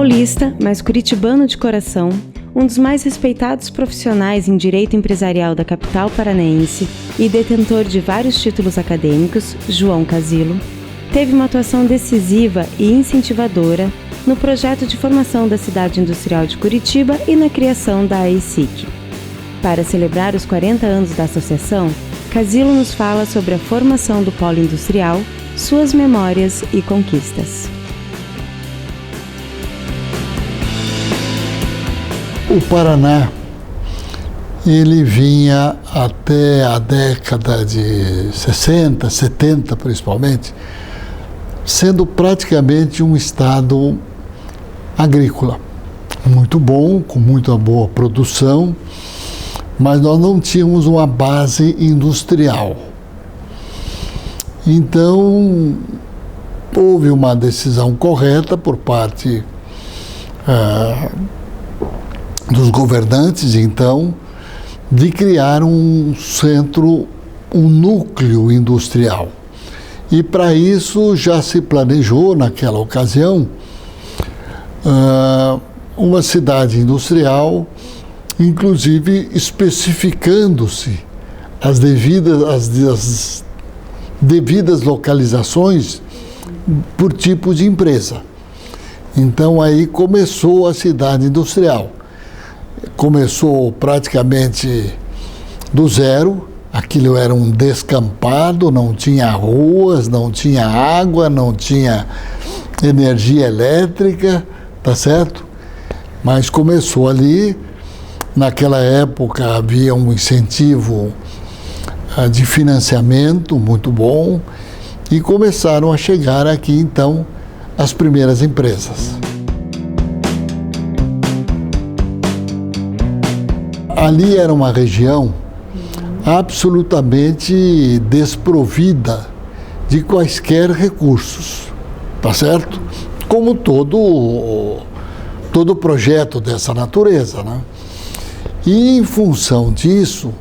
Paulista, mas curitibano de coração, um dos mais respeitados profissionais em direito empresarial da capital paranaense e detentor de vários títulos acadêmicos, João Casilo, teve uma atuação decisiva e incentivadora no projeto de formação da cidade industrial de Curitiba e na criação da AESIC. Para celebrar os 40 anos da associação, Casilo nos fala sobre a formação do polo industrial, suas memórias e conquistas. O Paraná, ele vinha até a década de 60, 70 principalmente, sendo praticamente um estado agrícola, muito bom, com muita boa produção, mas nós não tínhamos uma base industrial. Então, houve uma decisão correta por parte dos governantes, então, de criar um centro, um núcleo industrial. E para isso já se planejou, naquela ocasião, uma cidade industrial, inclusive especificando-se as devidas localizações por tipo de empresa. Então aí começou a cidade industrial. Começou praticamente do zero, aquilo era um descampado, não tinha ruas, não tinha água, não tinha energia elétrica, tá certo? Mas começou ali. Naquela época havia um incentivo de financiamento muito bom e começaram a chegar aqui, então, as primeiras empresas. Ali era uma região absolutamente desprovida de quaisquer recursos, tá certo? Como todo projeto dessa natureza, né? E em função disso,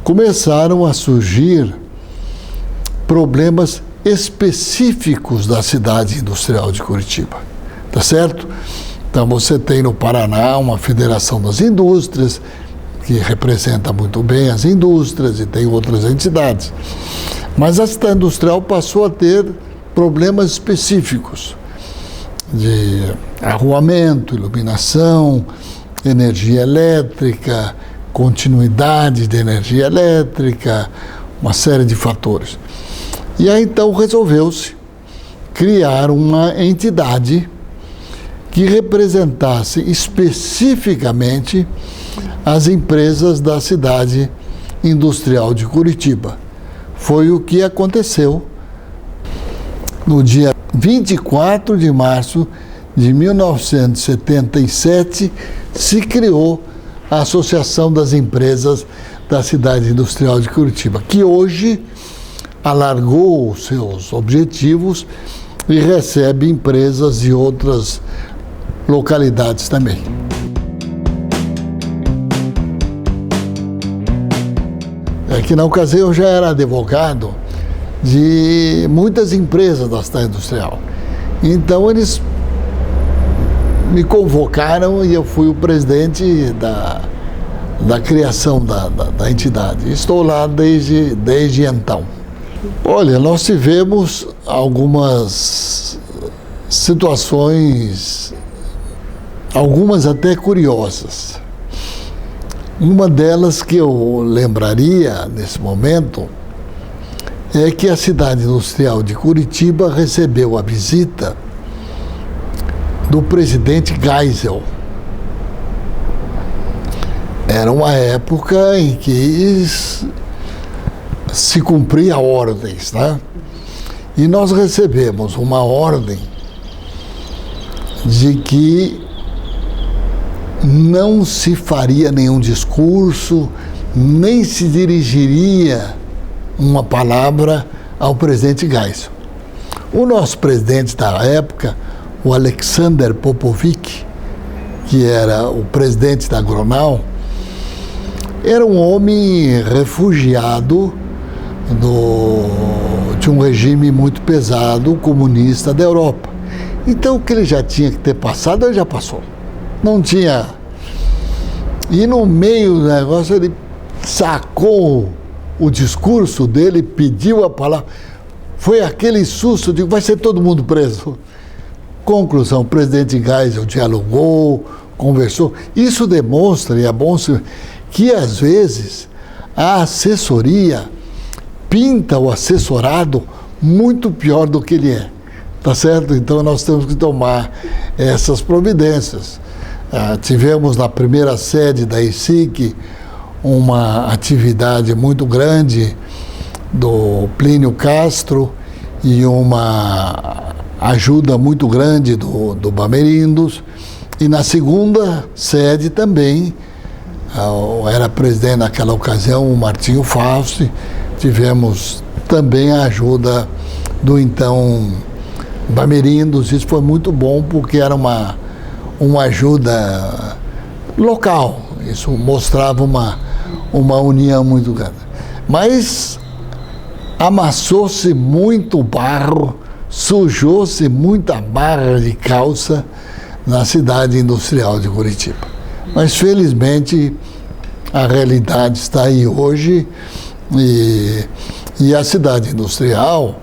começaram a surgir problemas específicos da cidade industrial de Curitiba, tá certo? Então você tem no Paraná uma federação das indústrias, que representa muito bem as indústrias, e tem outras entidades. Mas a cidade industrial passou a ter problemas específicos de arruamento, iluminação, energia elétrica, continuidade de energia elétrica, uma série de fatores. E aí então resolveu-se criar uma entidade que representasse especificamente as empresas da cidade industrial de Curitiba. Foi o que aconteceu no dia 24 de março de 1977, se criou a Associação das Empresas da Cidade Industrial de Curitiba, que hoje alargou os seus objetivos e recebe empresas de outras localidades também. É que na ocasião eu já era advogado de muitas empresas da cidade industrial. Então eles me convocaram e eu fui o presidente da criação da entidade. Estou lá desde então. Olha, nós tivemos algumas situações, algumas até curiosas. Uma delas que eu lembraria nesse momento é que a cidade industrial de Curitiba recebeu a visita do presidente Geisel. Era uma época em que se cumpria ordens, né? E nós recebemos uma ordem de que não se faria nenhum discurso, nem se dirigiria uma palavra ao presidente Geisel. O nosso presidente da época, o Alexander Popovic, que era o presidente da Gronau, era um homem refugiado de um regime muito pesado, comunista da Europa. Então o que ele já tinha que ter passado, ele já passou. Não tinha. E no meio do negócio ele sacou o discurso dele, pediu a palavra. Foi aquele susto de vai ser todo mundo preso. Conclusão, o presidente Geisel dialogou, conversou. Isso demonstra, e é bom que às vezes a assessoria pinta o assessorado muito pior do que ele é. Tá certo? Então nós temos que tomar essas providências. Tivemos na primeira sede da ESIC uma atividade muito grande do Plínio Castro e uma ajuda muito grande do Bamerindos. E na segunda sede também, era presidente naquela ocasião o Martinho Fausti, tivemos também a ajuda do então Bamerindos. Isso foi muito bom porque era uma ajuda local, isso mostrava uma união muito grande. Mas amassou-se muito barro, sujou-se muita barra de calça na cidade industrial de Curitiba. Mas felizmente a realidade está aí hoje e a cidade industrial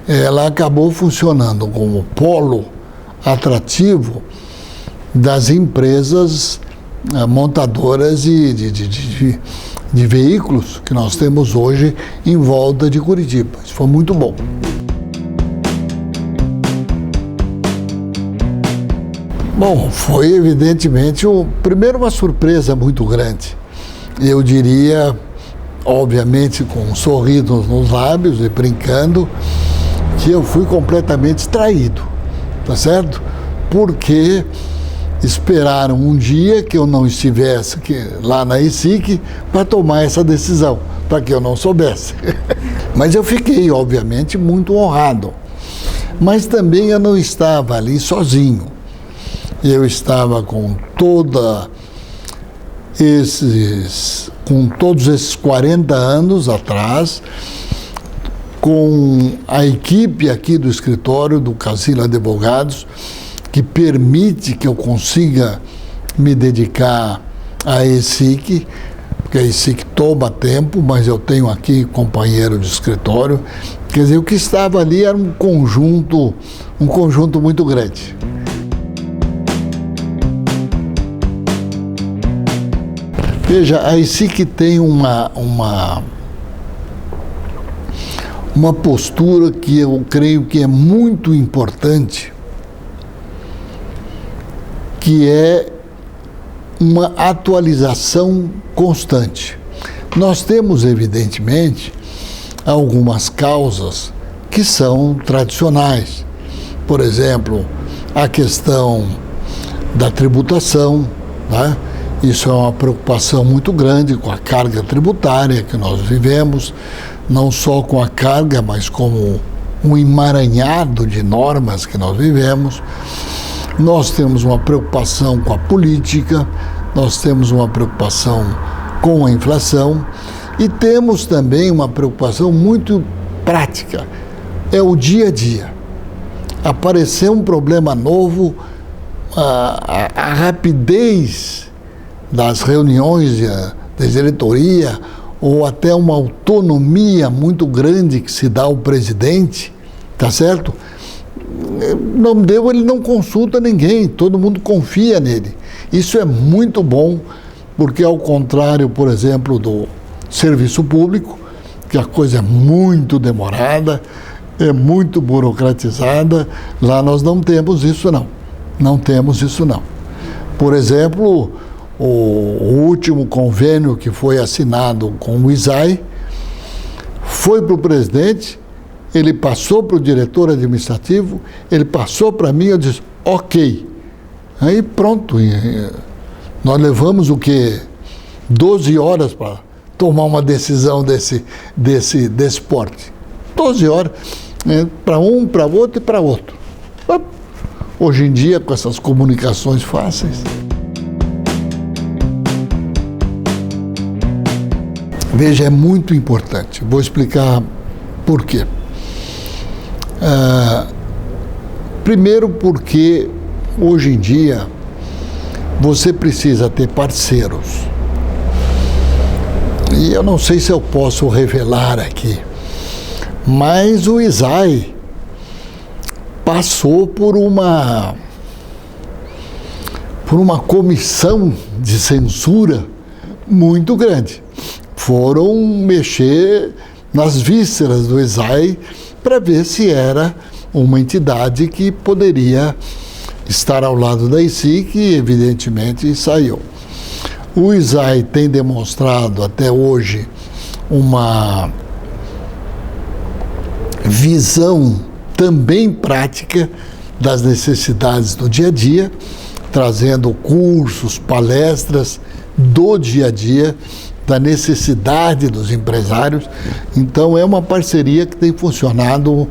ela acabou funcionando como polo atrativo das empresas montadoras de veículos que nós temos hoje em volta de Curitiba. Isso foi muito bom. Bom, foi evidentemente primeiro uma surpresa muito grande. Eu diria, obviamente com um sorriso nos lábios e brincando, que eu fui completamente traído, tá certo? Porque esperaram um dia que eu não estivesse lá na ESIC para tomar essa decisão, para que eu não soubesse. Mas eu fiquei, obviamente, muito honrado. Mas também eu não estava ali sozinho. Eu estava com todos esses 40 anos atrás, com a equipe aqui do escritório do Casilo Advogados, que permite que eu consiga me dedicar à ESIC, porque a ESIC toma tempo, mas eu tenho aqui companheiro de escritório. Quer dizer, o que estava ali era um conjunto muito grande. Veja, a ESIC tem uma postura que eu creio que é muito importante, que é uma atualização constante. Nós temos, evidentemente, algumas causas que são tradicionais. Por exemplo, a questão da tributação, né? Isso é uma preocupação muito grande com a carga tributária que nós vivemos, não só com a carga, mas como um emaranhado de normas que nós vivemos. Nós temos uma preocupação com a política, nós temos uma preocupação com a inflação e temos também uma preocupação muito prática, é o dia a dia. Aparecer um problema novo, a rapidez das reuniões da diretoria ou até uma autonomia muito grande que se dá ao presidente, tá certo? Não deu, ele não consulta ninguém, todo mundo confia nele. Isso é muito bom, porque ao contrário, por exemplo, do serviço público, que a coisa é muito demorada, é muito burocratizada, lá nós não temos isso não. Não temos isso não. Por exemplo, o último convênio que foi assinado com o ISAI foi para o presidente, ele passou para o diretor administrativo, ele passou para mim, eu disse, ok. Aí pronto, nós levamos o quê? 12 horas para tomar uma decisão desse porte. 12 horas, para um, para outro e para outro. Hoje em dia, com essas comunicações fáceis. Veja, é muito importante. Vou explicar por quê. Primeiro porque, hoje em dia, você precisa ter parceiros. E eu não sei se eu posso revelar aqui, mas o ISAE passou por uma comissão de censura muito grande. Foram mexer nas vísceras do ISAE para ver se era uma entidade que poderia estar ao lado da ICI, que evidentemente saiu. O ISAE tem demonstrado até hoje uma visão também prática das necessidades do dia a dia, trazendo cursos, palestras do dia a dia, da necessidade dos empresários. Então é uma parceria que tem funcionado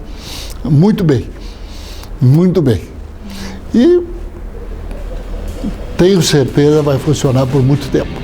muito bem, muito bem. E tenho certeza vai funcionar por muito tempo.